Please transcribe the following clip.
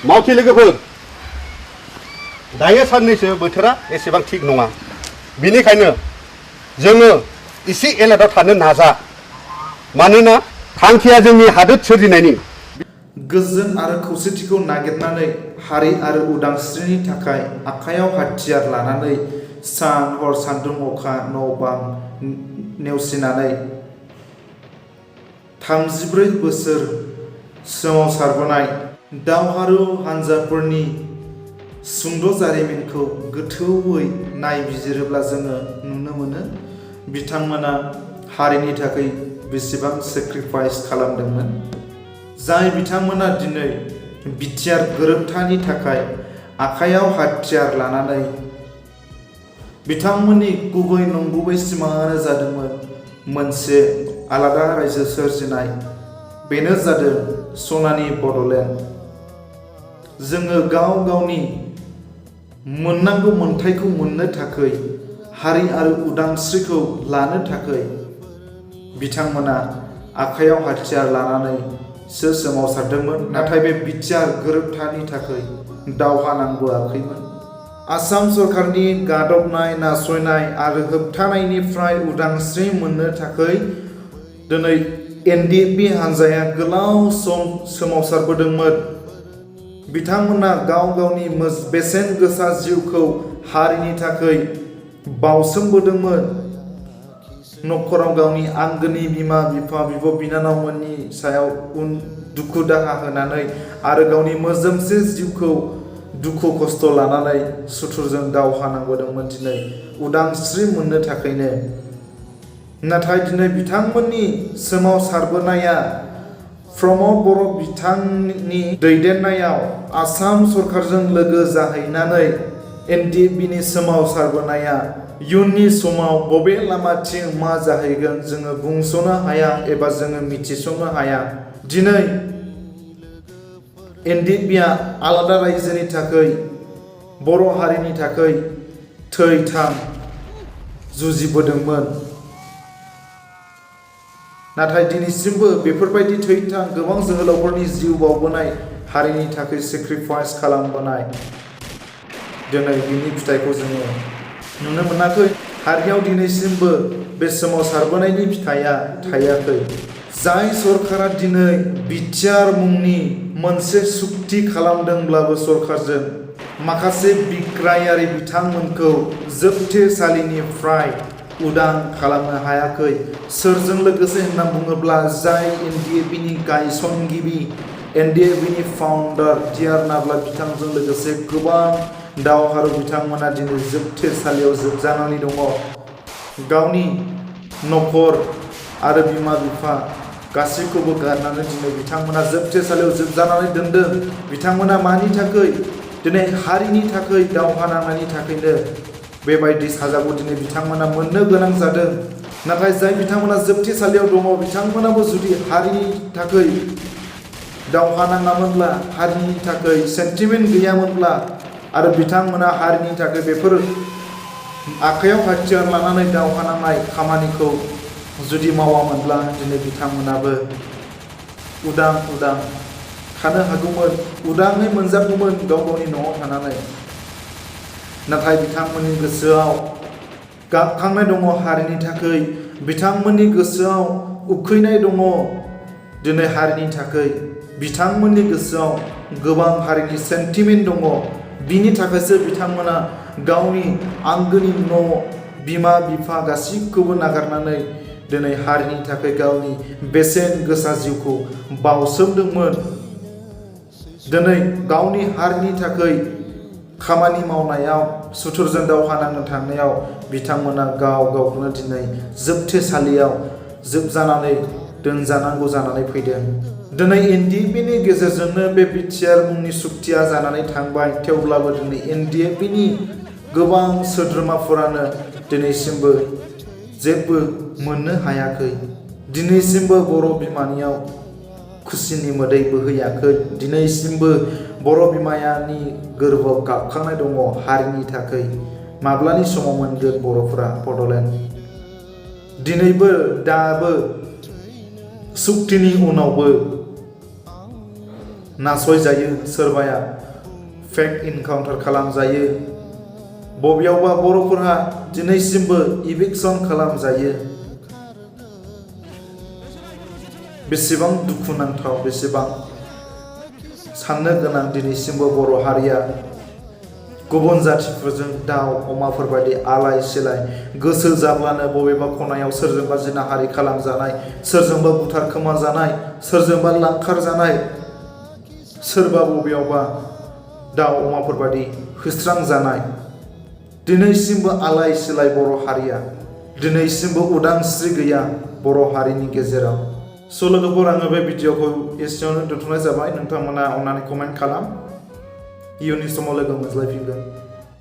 मावथि लोगोफोर दायो साननैसो बोथोरा एसेबां थिग नङा बेनिखायनो जोङो एसे एलार्टआव थानो नाजा मानोना थांखिया जोंनि हादोर सोरजिनायनि गोजोन आरो खौसेथिखौ नागिरनानै हारि आरो उदांस्रिनि थाखाय आखायाव हाथियार लानानै सान हर सान्दुं अखा न' बां नेवसिनानै 34 बोसोर सोमावसारबोनाय दावहारु हानजाफोरनि सुंद' जारिमिनखौ गोथौयै नायबिजिरोब्ला जोङो नुनो मोनो बिथांमोना हारिनि थाखाय बेसेबां सेक्रिफाइस खालामदोंमोन जाय बिथांमोना दिनै BTR गोरोबथानि थाखाय आखायाव हाथियार लानानै बिथांमोननि गुबै नंगुबै सिमाङानो जादोंमोन मोनसे आलादा रायजो सोरजिनाय बेनो जादों सनानि बड'लेण्ड जोङो गाव गावनि मोननांगौ मोनथायखौ मोननो थाखाय हारि आरो उदांस्रिखौ लानो थाखाय बिथांमोना आखायाव हाथियार लानानै सोमावसारदोंमोन नाथाय बे BTR गोरोबथानि थाखाय दावहा नांबोआखैमोन आसाम सरकारनि गादबनाय नासयनाय आरो होबथानायनिफ्राय उदांस्रि मोननो थाखाय दिनै NDFB हानजाया गोलाव सम सोमावसारबोदोंमोन बिथांमोना गाव गावनि बेसेन गोसा जिउखौ हारिनि थाखाय बावसोमबोदोंमोन न'खराव गावनि आंगोनि बिमा बिफा बिब' बिनानावमोननि सायाव दुखु दाहा होनानै आरो गावनि मोजोमसे जिउखौ दुखु खस्थ' लानानै सुथुरजों दावहा नांबोदोंमोन दिनै उदांस्रि मोननो थाखायनो नाथाय दिनै बिथांमोननि सोमावसारबोनाया प्रमद बर' बिथांनि दैदेननायाव आसाम सरकारजों लोगो जाहैनानै NDFBनि सोमावसारबोनाया इयुननि समाव बबे लामाथिं मा जाहैगोन जोङो बुंस'नो हाया एबा जोङो मिथिस'नो हाया दिनै NDFBआ आलादा रायजोनि थाखाय बर' हारिनि थाखाय थै-थां जुजिबोदोंमोन नाथाय दिनैसिमबो बेफोरबायदि थै-थां गोबां जोहोलावफोरनि जिउ बावबोनाय हारिनि थाखाय सेक्रिफाइस खालामबोनाय दिनै बिनि फिथाइखौ जोङो नुनो मोनाखै हारियाव दिनैसिमबो बे सोमावसारबोनायनि फिथाइया थायाखै जाय सरकारा दिनै BTR मुंनि मोनसे सुक्ति खालामदोंब्लाबो सरकारजों माखासे बिग्रायारि बिथांमोनखौ जोबथेसालिनिफ्राय उदां खालामनो हायाखै सोरजों लोगोसे होनना बुङोब्ला जाय NDFBनि गायसनगिरि NDFBनि फाउन्डार DR नाब्ला बिथांजों लोगोसे गोबां दावहारु बिथांमोना दिनै जोबथेसालियाव जोबजानानै दङ गावनि न'खर आरो बिमा बिफा गासैखौबो गारनानै दिनै बिथांमोना जोबथेसालियाव जोबजानानै दोनदों बिथांमोना मानि थाखाय दिनै हारिनि थाखाय दावहा नांनायनि थाखायनो बेबायदि साजाखौ दिनै बिथांमोना मोननो गोनां जादों नाथाय जाय बिथांमोना जोबथेसालियाव दङ बिथांमोनाबो जुदि हारिनि थाखाय दावहा नाङामोनब्ला हारिनि थाखाय सेन्टिमेन्ट गैयामोनब्ला आरो बिथांमोना हारिनि थाखाय बेफोर आखायाव हाथियार लानानै दावहा नांनाय खामानिखौ जुदि मावामोनब्ला दिनै बिथांमोनाबो उदां थानो हागौमोन उदाङै मोनजागौमोन गाव गावनि न'आव थानानै नाथाय बिथांमोननि गोसोआव गाबखांनाय दङ हारिनि थाखाय बिथांमोननि गोसोआव उखैनाय दङ दिनै हारिनि थाखाय बिथांमोननि गोसोआव गोबां हारिनि सेन्टिमेन्ट दङ बिनि थाखायसो बिथांमोना गावनि आंगोनि न' बिमा बिफा गासैखौबो नागारनानै दिनै हारिनि थाखाय गावनि बेसेन गोसा जिउखौ बावसोमदोंमोन दिनै गावनि हारिनि थाखाय खामानि मावनायाव सुथुरजों दावहा नांनो थांनायाव बिथांमोना गाव गावखौनो दिनै जोबथेसालियाव जोबजानानै दोनजानांगौ जानानै फैदों दिनै NDFBनि गेजेरजोंनो बे BTR मुंनि सुक्तिया जानानै थांबाय थेवब्लाबो दिनै NDFBनि गोबां सोद्रोमाफोरानो दिनैसिमबो जेबो मोननो हायाखै दिनैसिमबो बर' बिमानियाव खुसिनि मोदै बोहैयाखै दिनैसिमबो बर' बिमायानि गोरबोआव गाबखांनाय दङ हारिनि थाखाय माब्लानि समाव मोनगोन बर'फोरा बड'लेण्ड दिनैबो दाबो सुक्तिनि उनावबो नासयजायो, सोरबाया फेक इनकाउन्टार खालामजायो, बबेयावबा बर'फोरहा दिनैसिमबो इभिक्सन खालामजायो। बेसेबां दुखुनांथाव, बेसेबां साननो गोनां दिनैसिमबो बर' हारिया गुबुन जाथिफोरजों दाउ अमाफोर बायदि आलाय सिलाय गोसो जाब्लानो बबेबा खनायाव सोरजोंबा जिनाहारि खालामजानाय, सोरजोंबा बुथारखोमा जानाय, सोरजोंबा लांखार जानाय, सोरबा बबेयावबा दाउ अमाफोर बायदि होस्रांजानाय। दिनैसिमबो आलाय सिलाय बर' हारिया, दिनैसिमबो उदांस्रि गैया बर' हारिनि गेजेराव। स' लोगोफोर, आङो बे भिडिअखौ एसेयावनो दोनथ'नाय जाबाय। नोंथांमोना अननानै कमेन्ट खालाम। इयुननि समाव लोगो मोनज्लायफिनगोन।